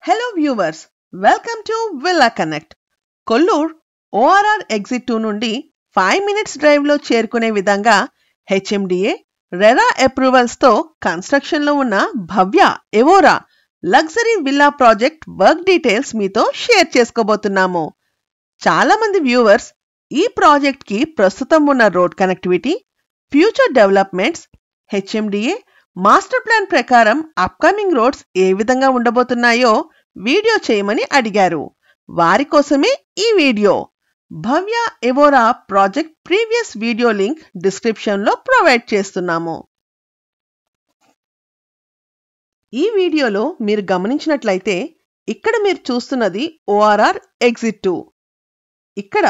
Hello viewers, welcome to Villa Connect. Kollur ORR Exit 2 నుండి 5 minutes drive లో చేరుకునే విధంగా HMDA RERA approvals తో కన్స్ట్రక్షన్ లో ఉన్న Bhavya Evora luxury villa project work details మీతో షేర్ చేసుకోబోతున్నాము. చాలా మంది వ్యూవర్స్ ఈ ప్రాజెక్ట్ కి ప్రస్తుతం ఉన్న road connectivity, future developments, HMDA master plan ప్రకారం అప్కమింగ్ రోడ్స్ ఏ విధంగా ఉండబోతున్నాయో వీడియో చేయమని అడిగారు. వారి కోసమే ఈ వీడియో. Bhavya Evora project previous video link description లో ప్రొవైడ్ చేస్తున్నాము. ఈ వీడియోలో మీరు గమనించినట్లయితే ఇక్కడ మీరు చూస్తున్నది ORR Exit 2. ఇక్కడ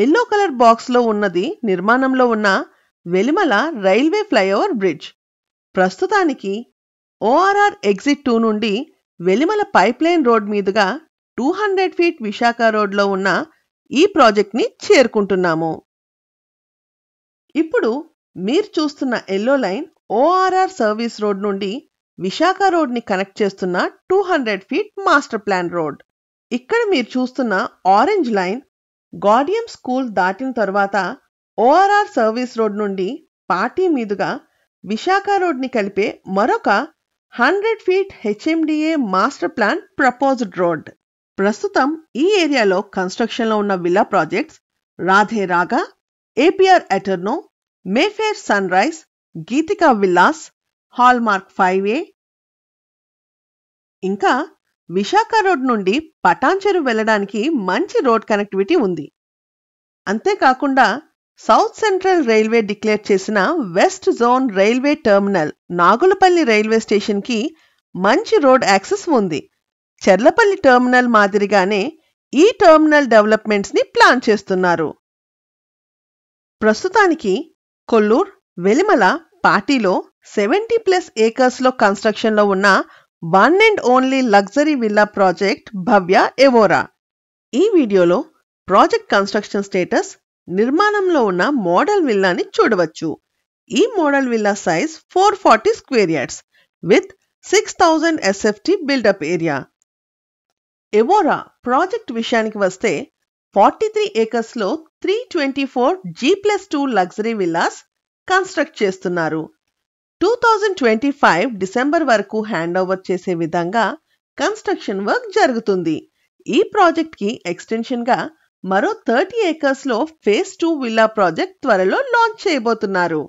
ఎల్లో కలర్ బాక్స్ లో ఉన్నది నిర్మాణంలో ఉన్న వెలిమల రైల్వే ఫ్లైఓవర్ బ్రిడ్జ్. ప్రస్తుతానికి ORR Exit 2 నుండి వెలిమల పైప్లైన్ రోడ్ మీదుగా 200 ఫీట్ విశాఖ రోడ్లో ఉన్న ఈ ప్రాజెక్ట్ ని చేరుకుంటున్నాము. ఇప్పుడు మీరు చూస్తున్న yellow line ORR service road నుండి విశాఖ రోడ్ ని కనెక్ట్ చేస్తున్న 200 ఫీట్ మాస్టర్ ప్లాన్ రోడ్. ఇక్కడ మీరు చూస్తున్న ఆరెంజ్ లైన్ గార్డియం స్కూల్ దాటిన తర్వాత ORR సర్వీస్ రోడ్ నుండి పార్టీ మీదుగా విశాఖ రోడ్ ని కలిపే మరొక 100 feet HMDA master plan proposed road. ప్రస్తుతం ఈ ఏరియాలో కన్స్ట్రక్షన్ లో ఉన్న villa projects Radhe Raga, APR Eterno, Mayfair sunrise, Geethika villas, Hallmark 5A, ఇంకా విశాఖ రోడ్ నుండి పటాన్చెరు వెళ్ళడానికి మంచి రోడ్ కనెక్టివిటీ ఉంది. అంతేకాకుండా సౌత్ సెంట్రల్ రైల్వే డిక్లేర్ చేసిన west zone railway terminal Nagulapalli railway station కి మంచి రోడ్ యాక్సెస్ ఉంది. చెర్లపల్లి టెర్మినల్ మాదిరిగానే ఈ టెర్మినల్ డెవలప్మెంట్స్ ని ప్లాన్ చేస్తున్నారు. ప్రస్తుతానికి కొల్లూర్, వెలిమల, పాటిలో 70+ ఏకర్స్ లో కన్స్ట్రక్షన్ లో ఉన్న one and only luxury villa project Bhavya Evora. ఈ వీడియోలో ప్రాజెక్ట్ కన్స్ట్రక్షన్ స్టేటస్, నిర్మాణంలో ఉన్న మోడల్ విల్లాని చూడవచ్చు. ఈ model villa size 440 square yards with 6000 SFT buildup area. Evora project విషయానికి వస్తే 43 ఏకర్స్ లో 324 G+2 లగ్జరీ విల్లాస్ కన్స్ట్రక్ట్ చేస్తున్నారు. 2025 డిసెంబర్ వరకు హ్యాండ్ ఓవర్ చేసే విధంగా కన్స్ట్రక్షన్ వర్క్ జరుగుతుంది. ఈ ప్రాజెక్ట్ కి ఎక్స్టెన్షన్ గా మరో 30 ఏకర్స్ లో ఫేజ్ 2 విల్లా ప్రాజెక్ట్ త్వరలో లాంచ్ చేయబోతున్నారు.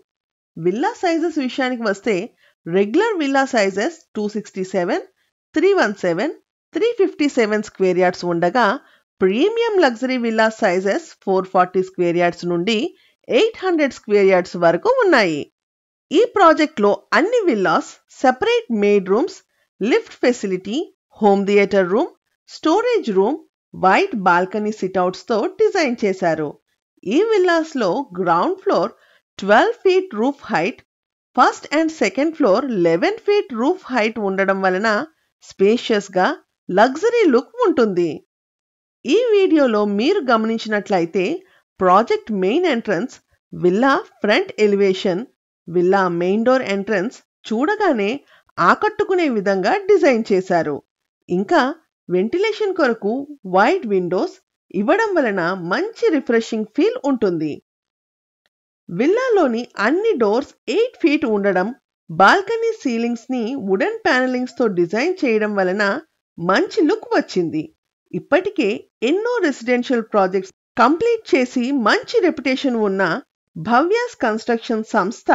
విల్లా సైజెస్ విషయానికి వస్తే regular villa sizes 267, 317, 357 square yards ఉండగా premium luxury villa sizes 440 square yards నుండి 800 స్క్వేర్ యార్డ్స్ వరకు ఉన్నాయి. ఈ ప్రాజెక్ట్ లో అన్ని villas separate made rooms, lift facility, home theatre room, storage room, white balcony sit-outs తో డిజైన్ చేశారు. ఈ విల్లాస్ లో ground floor 12 feet roof height, first and second floor 11 feet roof height ఉండడం వలన స్పేషియస్ గా లగ్జరీ లుక్ ఉంటుంది. ఈ వీడియోలో మీరు గమనించినట్లయితే project main entrance, villa front elevation, villa main door entrance చూడగానే ఆకట్టుకునే విధంగా డిజైన్ చేశారు. ఇంకా వెంటిలేషన్ కొరకు వైడ్ విండోస్ ఇవ్వడం వలన మంచి రిఫ్రెషింగ్ ఫీల్ ఉంటుంది. విల్లాలోని అన్ని డోర్స్ 8 ఫీట్ ఉండడం, బాల్కనీ సీలింగ్స్ ని వుడెన్ ప్యానలింగ్స్ తో డిజైన్ చేయడం వలన మంచి లుక్ వచ్చింది. ఇప్పటికే ఎన్నో రెసిడెన్షియల్ ప్రాజెక్ట్స్ కంప్లీట్ చేసి మంచి రెప్యుటేషన్ ఉన్న భవ్యాస్ కన్స్ట్రక్షన్ సంస్థ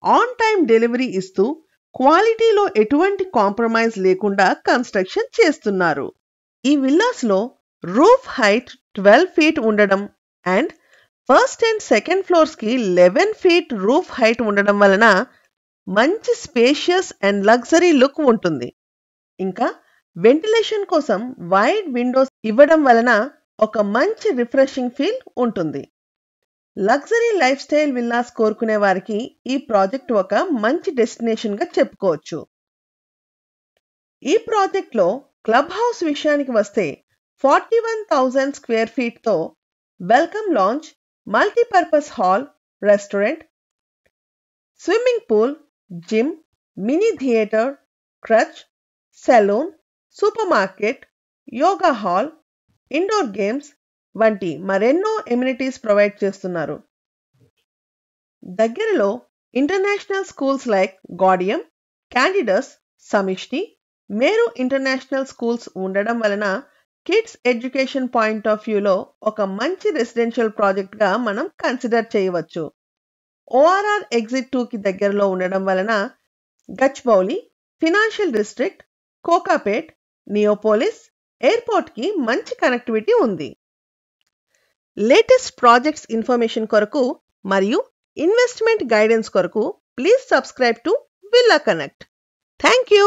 ఆన్ టైం డెలివరీ ఇస్తూ క్వాలిటీలో ఎటువంటి కాంప్రమైజ్ లేకుండా కన్స్ట్రక్షన్ చేస్తున్నారు. ఈ విల్లాస్ లో రూఫ్ హైట్ 12 ఫీట్ ఉండడం and first and second floors కి 11 ఫీట్ రూఫ్ హైట్ ఉండడం వలన మంచి స్పేషియస్ అండ్ లగ్జరీ లుక్ ఉంటుంది. ఇంకా వెంటిలేషన్ కోసం వైడ్ విండోస్ ఇవ్వడం వలన ఒక మంచి రిఫ్రెషింగ్ ఫీల్ ఉంటుంది. లగ్జరీ లైఫ్ స్టైల్ విల్లాస్ కోరుకునే వారికి ఈ ప్రాజెక్ట్ ఒక మంచి డెస్టినేషన్ గా చెప్పుకోవచ్చు. ఈ ప్రాజెక్ట్ లో క్లబ్ హౌస్ విషయానికి వస్తే 41,000 స్క్వేర్ ఫీట్ తో welcome lounge, multipurpose hall, restaurant, swimming pool, gym, mini theatre, creche, salon, supermarket, yoga hall, indoor games వంటి మరెన్నో ఎమ్యూనిటీస్ ప్రొవైడ్ చేస్తున్నారు. దగ్గరలో international schools like Gaudium, Candidus, Samashti, Meru international schools ఉండడం వలన కిడ్స్ ఎడ్యుకేషన్ పాయింట్ ఆఫ్ వ్యూలో ఒక మంచి రెసిడెన్షియల్ ప్రాజెక్ట్గా మనం కన్సిడర్ చేయవచ్చు. ఓఆర్ఆర్ ఎగ్జిట్ 2కి దగ్గరలో ఉండడం వలన గచ్బౌలి, ఫినాన్షియల్ డిస్ట్రిక్ట్, కోకాపేట్, నియోపోలిస్, ఎయిర్పోర్ట్కి మంచి కనెక్టివిటీ ఉంది. లేటెస్ట్ ప్రాజెక్ట్స్ ఇన్ఫర్మేషన్ కొరకు మరియు ఇన్వెస్ట్మెంట్ గైడెన్స్ కొరకు please subscribe to villa connect. Thank you.